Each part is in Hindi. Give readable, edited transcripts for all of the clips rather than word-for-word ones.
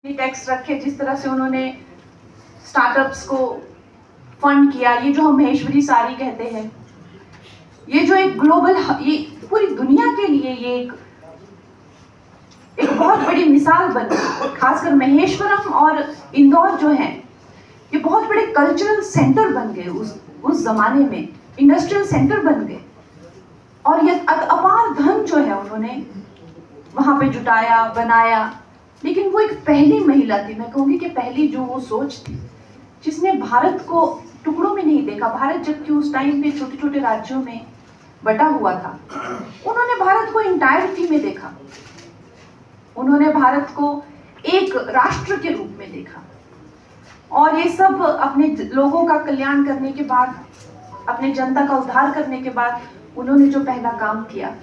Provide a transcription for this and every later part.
टैक्स रखे, जिस तरह से उन्होंने स्टार्टअप्स को फंड किया, ये जो हम महेश्वरी साड़ी कहते हैं, ये जो एक ग्लोबल, ये पूरी दुनिया के लिए ये एक बहुत बड़ी मिसाल बन गई। खासकर महेश्वरम और इंदौर जो है, ये बहुत बड़े कल्चरल सेंटर बन गए उस जमाने में, इंडस्ट्रियल सेंटर बन गए। और ये अपार धन जो है उन्होंने वहां पे जुटाया, बनाया। लेकिन वो एक पहली महिला थी, मैं कहूंगी कि पहली जो वो सोच थी, जिसने भारत को टुकड़ों में नहीं देखा। भारत जबकि उस टाइम पे छोटे छोटे राज्यों में बटा हुआ था, उन्होंने भारत को इंटायरिटी में देखा। उन्होंने भारत को एक राष्ट्र के रूप में देखा। और ये सब अपने लोगों का कल्याण करने के बाद, अपने जनता का उद्धार करने के बाद उन्होंने जो पहला काम किया,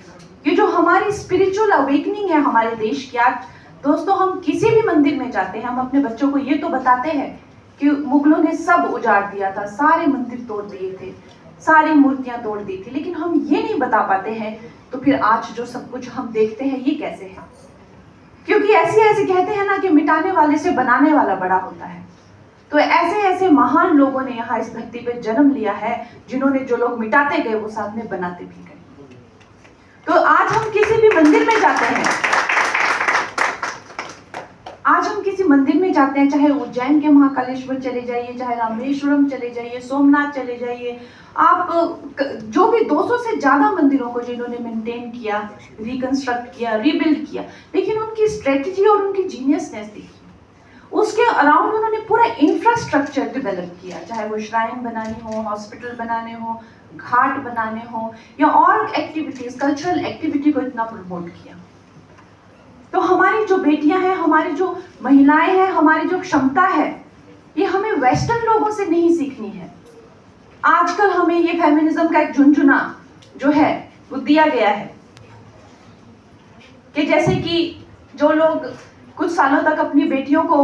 ये जो हमारी स्पिरिचुअल अवेकनिंग है हमारे देश की। आज दोस्तों, हम किसी भी मंदिर में जाते हैं, हम अपने बच्चों को ये तो बताते हैं कि मुगलों ने सब उजाड़ दिया था, सारे मंदिर तोड़ दिए थे, सारी मूर्तियां तोड़ दी थी, लेकिन हम ये नहीं बता पाते हैं तो फिर आज जो सब कुछ हम देखते हैं ये कैसे है। क्योंकि ऐसे कहते हैं ना कि मिटाने वाले से बनाने वाला बड़ा होता है। तो ऐसे महान लोगों ने यहाँ इस धरती पे जन्म लिया है, जिन्होंने जो लोग मिटाते गए वो साथ में बनाते भी गए। तो आज हम किसी भी मंदिर में जाते हैं, चाहे उज्जैन के महाकालेश्वर चले जाइए, चाहे रामेश्वरम चले जाइए, सोमनाथ चले जाइए, आप जो भी 200 से ज्यादा मंदिरों को जिन्होंने मेंटेन किया, रिकंस्ट्रक्ट किया, रीबिल्ड किया, लेकिन उनकी स्ट्रेटजी और उनकी जीनियसनेस देखी। उसके अराउंड उन्होंने पूरा इंफ्रास्ट्रक्चर डेवलप किया, चाहे वो श्राइन बनानी हो, हॉस्पिटल बनाने हो, घाट बनाने हो, या और एक्टिविटीज, कल्चरल एक्टिविटी को इतना प्रमोट किया। तो हमारी जो बेटियां हैं, हमारी जो महिलाएं हैं, हमारी जो क्षमता है, ये हमें वेस्टर्न लोगों से नहीं सीखनी है। आजकल हमें ये फेमिनिज्म का एक झुनझुना जो है वो दिया गया है कि जैसे कि जो लोग कुछ सालों तक अपनी बेटियों को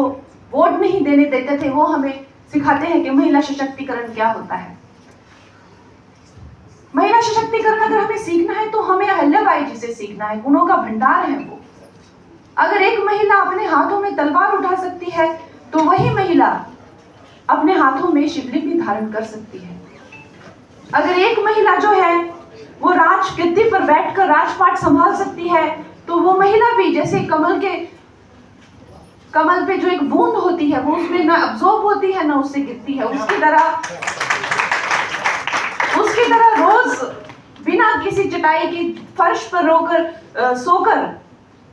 वोट नहीं देने देते थे, वो हमें सिखाते हैं कि महिला सशक्तिकरण क्या होता है। महिला सशक्तिकरण अगर हमें सीखना है तो हमें अहिल्याबाई जी से सीखना है, गुणों का भंडार है वो। अगर एक महिला अपने हाथों में तलवार उठा सकती है तो वही महिला अपने हाथों में शिवलिंग भी धारण कर सकती है। अगर एक महिला जो है वो राजगद्दी पर बैठकर राजपाट संभाल सकती है, तो वो महिला भी, जैसे कमल पे जो एक बूंद होती है वो उसमें ना अब्सॉर्ब होती है ना उससे गिरती है, उसकी तरह रोज बिना किसी चटाई की फर्श पर सोकर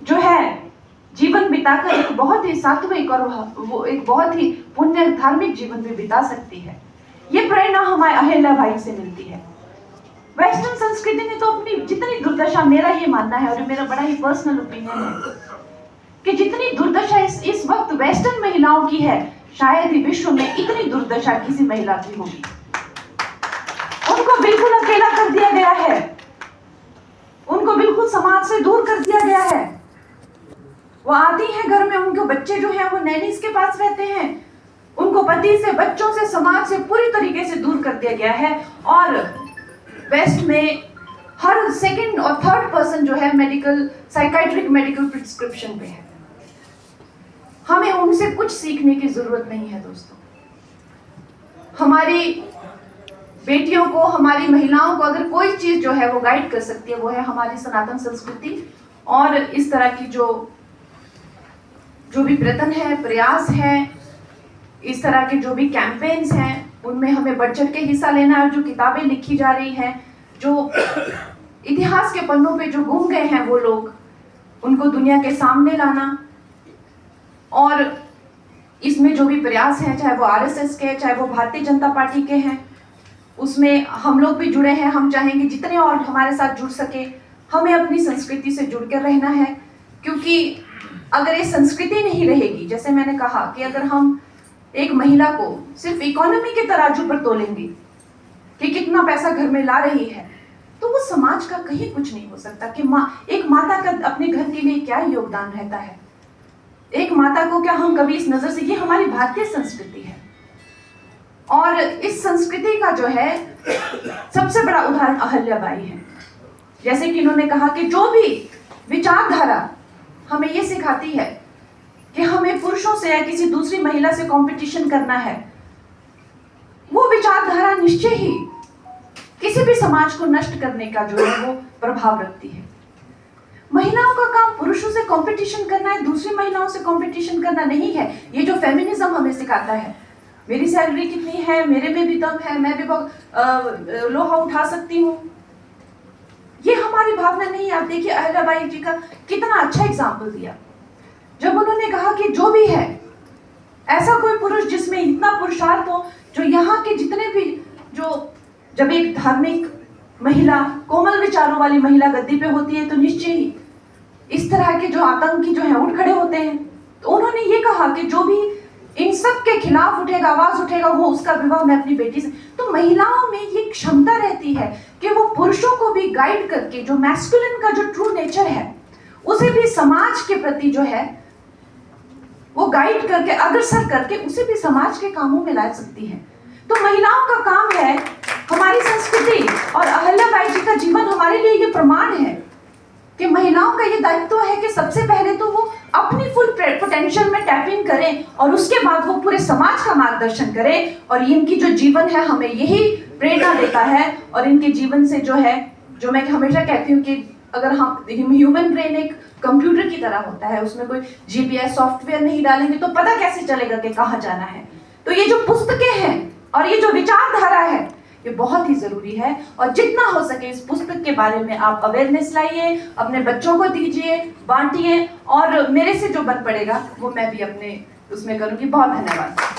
जो है जीवन बिताकर एक बहुत ही सात्विक और वो एक बहुत ही पुण्य धार्मिक जीवन भी बिता सकती है। ये प्रेरणा हमारे अहिल्याबाई से मिलती है। वेस्टर्न संस्कृति ने तो अपनी जितनी दुर्दशा, मेरा ये मानना है और मेरा बड़ा ही पर्सनल ओपिनियन है कि जितनी दुर्दशा इस वक्त वेस्टर्न महिलाओं की है, शायद ही विश्व में इतनी दुर्दशा किसी महिला की होगी। उनको बिल्कुल अकेला कर दिया गया है, उनको बिल्कुल समाज से दूर कर दिया गया है। वो आती हैं घर में, उनके बच्चे जो हैं वो नैनीज के पास रहते हैं, उनको पति से, बच्चों से, समाज से पूरी तरीके से दूर कर दिया गया है। और वेस्ट में हर सेकंड और थर्ड पर्सन जो है साइकाइट्रिक मेडिकल प्रिस्क्रिप्शन पे है। हमें उनसे कुछ सीखने की जरूरत नहीं है दोस्तों। हमारी बेटियों को, हमारी महिलाओं को अगर कोई चीज जो है वो गाइड कर सकती है, वो है हमारी सनातन संस्कृति। और इस तरह की जो भी प्रयत्न है, प्रयास है, इस तरह के जो भी कैंपेन्स हैं, उनमें हमें बढ़ चढ़ के हिस्सा लेना है। जो किताबें लिखी जा रही हैं, जो इतिहास के पन्नों पे जो गुम गए हैं वो लोग, उनको दुनिया के सामने लाना। और इसमें जो भी प्रयास हैं, चाहे वो आरएसएस के, चाहे वो भारतीय जनता पार्टी के हैं, उसमें हम लोग भी जुड़े हैं। हम चाहेंगे जितने और हमारे साथ जुड़ सके। हमें अपनी संस्कृति से जुड़ कर रहना है, क्योंकि अगर ये संस्कृति नहीं रहेगी, जैसे मैंने कहा कि अगर हम एक महिला को सिर्फ इकोनॉमी के तराजू पर तोलेंगे कि कितना पैसा घर में ला रही है, तो वो समाज का कहीं कुछ नहीं हो सकता। कि एक माता का अपने घर के लिए क्या योगदान रहता है। एक माता को क्या हम कभी इस नजर से, ये हमारी भारतीय संस्कृति है। और इस संस्कृति का जो है सबसे बड़ा उदाहरण अहिल्याबाई है। जैसे कि इन्होंने कहा कि जो भी विचारधारा हमें ये सिखाती है कि हमें पुरुषों से या किसी दूसरी महिला से कंपटीशन करना है, वो विचारधारा निश्चय ही किसी भी समाज को नष्ट करने का जो है वो प्रभाव रखती है। महिलाओं का काम पुरुषों से कंपटीशन करना है, दूसरी महिलाओं से कंपटीशन करना नहीं है। ये जो फेमिनिज्म हमें सिखाता है, मेरी सैलरी कितनी है, मेरे में भी दम है, मैं भी लोहा उठा सकती हूँ, ये हमारी भावना नहीं है। आप देखिए अहिल्याबाई जी का कितना अच्छा एग्जाम्पल दिया, जब उन्होंने कहा कि जो भी है ऐसा कोई पुरुष जिसमें इतना पुरुषार्थ हो, जो यहाँ के जितने भी जो, जब एक धार्मिक महिला, कोमल विचारों वाली महिला गद्दी पे होती है तो निश्चय ही इस तरह के जो आतंकी जो है उठ खड़े होते हैं। तो उन्होंने ये कहा कि जो भी इन सब के खिलाफ उठेगा, आवाज उठेगा, वो उसका विवाह मैं अपनी बेटी से। तो महिलाओं में ये क्षमता रहती है कि वो पुरुषों को भी गाइड करके, जो मैस्कुलिन का जो ट्रू नेचर है उसे भी समाज के प्रति जो है वो गाइड करके, अग्रसर करके उसे भी समाज के कामों में ला सकती है। तो महिलाओं का काम है, हमारी संस्कृति और अहिल्याबाई जी का जीवन हमारे लिए ये प्रमाण है कि महिलाओं का ये दायित्व है कि सबसे पहले तो वो अपनी फुल पोटेंशियल में टैप इन करें और उसके बाद वो पूरे समाज का मार्गदर्शन करें। और इनकी जो जीवन है हमें यही प्रेरणा देता है। और इनके जीवन से जो है, जो मैं हमेशा कहती हूँ कि अगर हम ह्यूमन ब्रेन एक कंप्यूटर की तरह होता है, उसमें कोई जीपीएस सॉफ्टवेयर नहीं डालेंगे तो पता कैसे चलेगा कि कहाँ जाना है। तो ये जो पुस्तकें हैं और ये जो विचारधारा है ये बहुत ही जरूरी है। और जितना हो सके इस पुस्तक के बारे में आप अवेयरनेस लाइए, अपने बच्चों को दीजिए, बांटिए, और मेरे से जो बन पड़ेगा वो मैं भी अपने उसमें करूंगी। बहुत धन्यवाद।